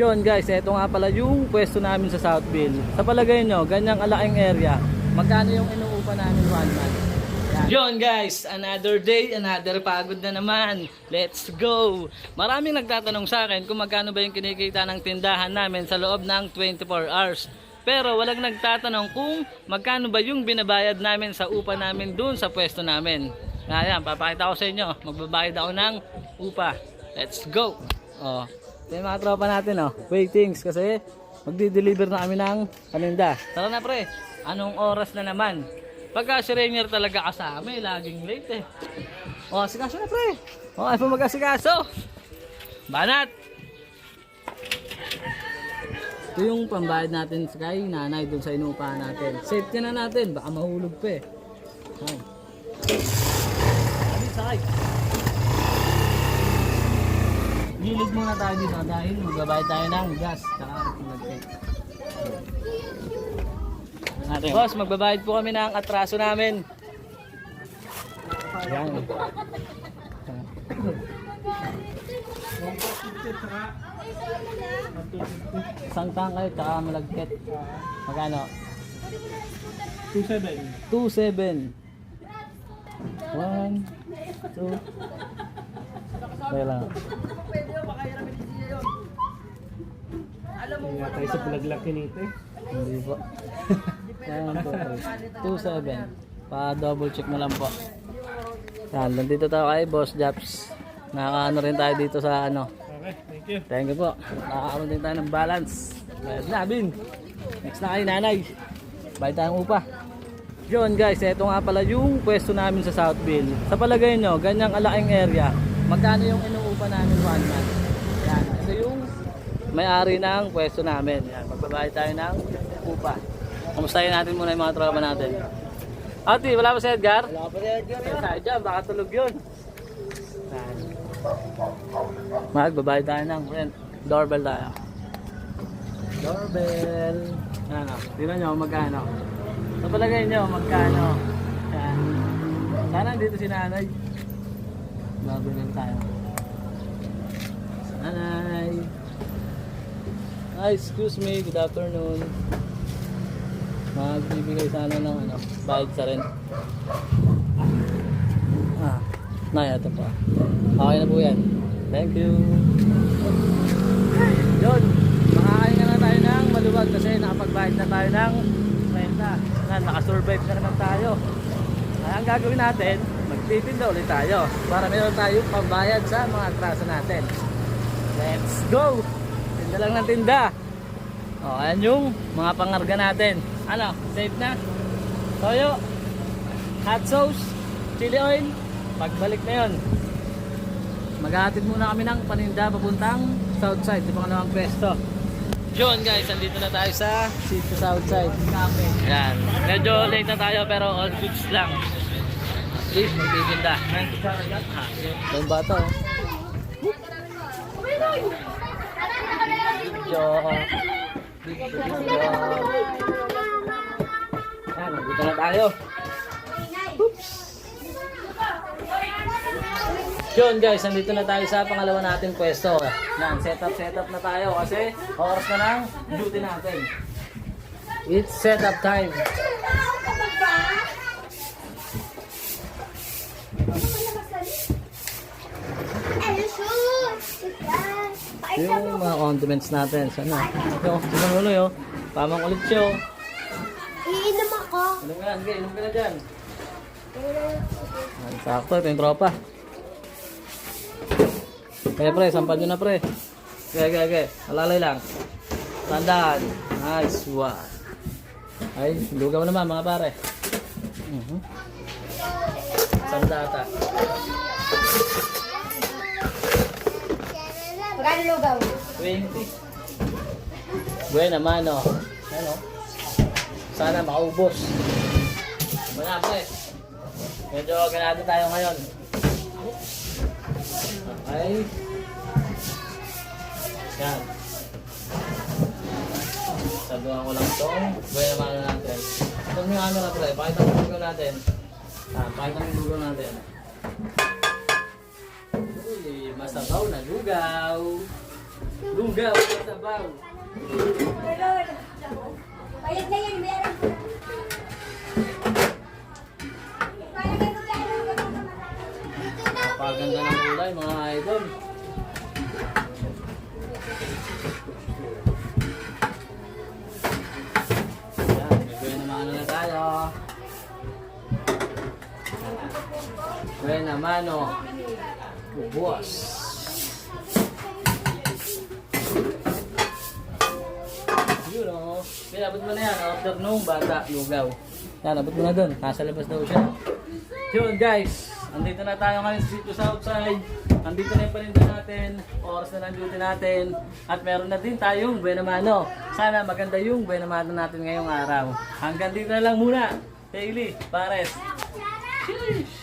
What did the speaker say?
Yun guys, ito nga pala yung pwesto namin sa Southville. Sa palagay nyo, ganyang alaking area, magkano yung inuupa namin 1 month? Yun guys, another day, another pagod na naman. Let's go! Maraming nagtatanong sa akin kung magkano ba yung kinikita ng tindahan namin sa loob ng 24 hours. Pero walang nagtatanong kung magkano ba yung binabayad namin sa upa namin dun sa pwesto namin. Ayan, papakita ko sa inyo. Magbabayad ako ng upa. Let's go! Oh. Ito yung mga tropa natin, oh. Waitings kasi magdi-deliver na kami ng paninda. Tara na pre, anong oras na naman? Pagka si Rainier talaga kasama, laging late eh. O, asikaso na pre. O, ay pa mag-asikaso. Banat! Ito yung pambayad natin kay nanay dun sa inuupahan natin. Safety na natin, baka mahulog pa eh. Ay. Sabi, sakay. Gilid muna tayo dito dahil magbabayad tayo ng gas. Boss, magbabayad po kami ng atraso namin. Ayan. Isang tangkay tsaka malagkit. Magkano? 2.7. 2.7. 1, 2. Okay lang. Hindi nga tayo sa pulaglaki nito eh. Hindi po. 2.7. Pa-double check na lang po. Yan, nandito tayo kay Boss Japs. Nakakaano rin tayo dito sa ano. Okay, thank you. Thank you po. Nakakaroon din tayo ng balance. Bayad na, Bin. Next na kay nanay. Bayad tayong upa. Yun guys, ito nga pala yung pwesto namin sa Southville. Sa palagay nyo, ganyang alaking area, magkano yung inuupa namin 1 month? Yan, ito yung may-ari ng pwesto namin. Yan, magbabayad tayo ng upa. Kamustahin natin muna yung mga tropa natin. Ate, wala pa si Edgar? Wala pa rin yun. Tayo dyan, baka tulog yun. Yan. Magbabayad tayo ng rent. Doorbell tayo. Doorbell. Ano, tingnan nyo magkano. Sa palagay nyo magkano. Yan. Sana dito si nanay. Babayan tayo. Nanay. Hi, excuse me, good afternoon. Magbibigay sana ng ano, bayad sa rent. Nay, ito po. Okay na po yan. Thank you. Yun, makakain na tayo ng maluwag kasi nakapagbayad na tayo ng renta. Nakasurvive na naman tayo. Ang gagawin natin, magtitinda ulit tayo para meron tayong pambayad sa mga atraso natin. Let's go! Tinda lang ng tinda. O, ayan yung mga pangarga natin. Ano, safe na? Toyo, hot sauce, chili oil. Pagbalik na yun, maghahatid muna kami ng paninda papuntang Southside, di pa nga namang pwesto. Yun guys, andito na tayo sa City Southside. Yan, medyo late na tayo pero all goods lang. At least magtitinda. Yung bata oh. Yan, andito na tayo. Oops. Yun guys, nandito na tayo sa pangalawa nating pwesto. Yan, setup na tayo kasi oras na ng duty natin. It's setup time. Yung mga condiments natin. Sana? Yung ulo yun. Pamang ulit siyo. Iinom ako. Inom ka na, sige, inom ka na dyan. Sakto, ito yung tropa. Kaya pre, sampan nyo na pre. Okay. Alalay lang. Tandaan. Nice one. Ay, lugaw naman mga pare. Sandata. Magkano lugaw? 20. Buhay naman oh. Ano? Sana makaubos. Wala pre. Medyo ganado tayo ngayon. Okay. Yan. Sabuhan ko lang itong buhay naman natin. Ito yung ano na pre. Pakita mo yung lugaw natin. Pakita mo yung lugaw natin. Uy, masabaw na lugaw. Lugaw sa sabaw. Bayad na yan, meron. Napaganda ng kulay mga idol. Yan, may naman na tayo. Buena mano. Ubos. Yun o. Pinabot mo na yan. Order nung bata. Lugaw. Yan, abot mo na dun. Nasa labas daw siya. Yun guys. Andito na tayo ngayon sa Sitio Southside. Andito na yung paninda natin. Oras na ng duty natin. At meron na din tayong buena mano. Sana maganda yung buena mano natin ngayong araw. Hanggang dito na lang muna. Hailey, Pares. Sheesh.